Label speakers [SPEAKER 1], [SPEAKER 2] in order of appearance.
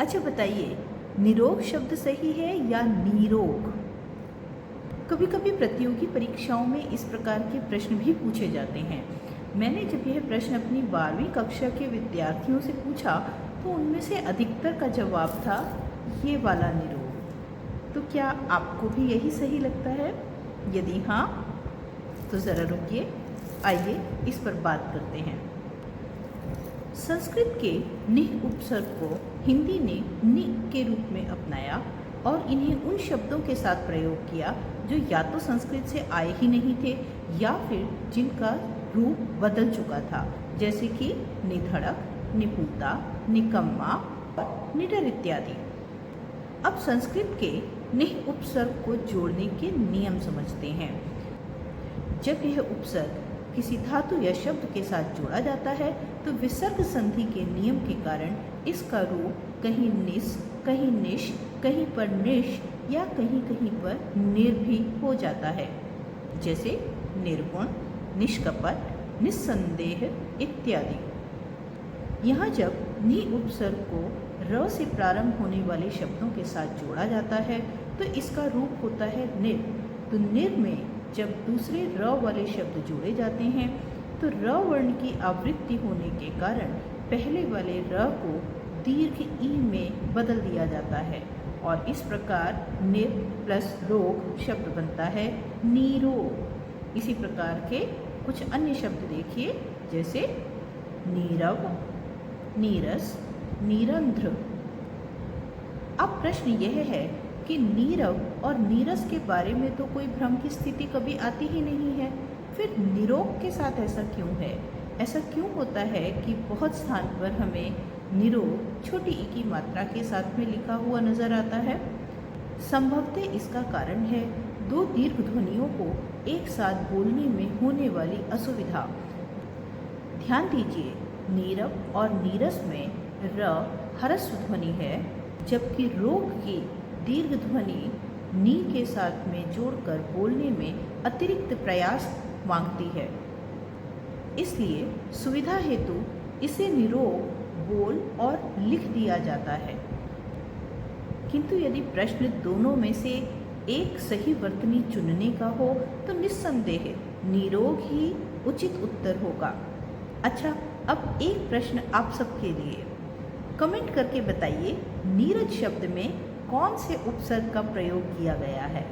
[SPEAKER 1] अच्छा बताइए, निरोग शब्द सही है या नीरोग? कभी कभी प्रतियोगी परीक्षाओं में इस प्रकार के प्रश्न भी पूछे जाते हैं। मैंने जब यह प्रश्न अपनी 12वीं कक्षा के विद्यार्थियों से पूछा तो उनमें से अधिकतर का जवाब था ये वाला निरोग। तो क्या आपको भी यही सही लगता है? यदि हाँ तो ज़रा रुकिए, आइए इस पर बात करते हैं। संस्कृत के निह उपसर्ग को हिंदी ने नि के रूप में अपनाया और इन्हें उन शब्दों के साथ प्रयोग किया जो या तो संस्कृत से आए ही नहीं थे या फिर जिनका रूप बदल चुका था, जैसे कि निधड़क, निपुता, निकम्मा और निडर इत्यादि। अब संस्कृत के निह उपसर्ग को जोड़ने के नियम समझते हैं। जब यह उपसर्ग किसी धातु या शब्द के साथ जोड़ा जाता है तो विसर्ग संधि के नियम के कारण इसका रूप कहीं निस, कहीं निश, कहीं पर निश या कहीं कहीं पर निर भी हो जाता है, जैसे निर्गुण, निष्कपट, निस्संदेह इत्यादि। यहाँ जब नि उपसर्ग को र से प्रारंभ होने वाले शब्दों के साथ जोड़ा जाता है तो इसका रूप होता है निर। तो निर में जब दूसरे र वाले शब्द जोड़े जाते हैं तो र वर्ण की आवृत्ति होने के कारण पहले वाले र को दीर्घ ई में बदल दिया जाता है और इस प्रकार निर प्लस रोग शब्द बनता है नीरोग। इसी प्रकार के कुछ अन्य शब्द देखिए, जैसे नीरव, नीरस, नीरंध्र। अब प्रश्न यह है कि नीरव और नीरस के बारे में तो कोई भ्रम की स्थिति कभी आती ही नहीं है, फिर निरोग के साथ ऐसा क्यों है? ऐसा क्यों होता है कि बहुत स्थान पर हमें निरोग छोटी ई की मात्रा के साथ में लिखा हुआ नजर आता है? संभवतः इसका कारण है दो दीर्घ ध्वनियों को एक साथ बोलने में होने वाली असुविधा। ध्यान दीजिए, नीरव और नीरस में र ह्रस्व ध्वनि है, जबकि रोग की दीर्घ ध्वनि नी के साथ में जोड़कर बोलने में अतिरिक्त प्रयास मांगती है। इसलिए सुविधा हेतु इसे निरोग बोल और लिख दिया जाता है। किंतु यदि प्रश्न दोनों में से एक सही वर्तनी चुनने का हो तो निस्संदेह निरोग ही उचित उत्तर होगा। अच्छा, अब एक प्रश्न आप सबके लिए। कमेंट करके बताइए, नीरज शब्द में कौन से उपसर्ग का प्रयोग किया गया है?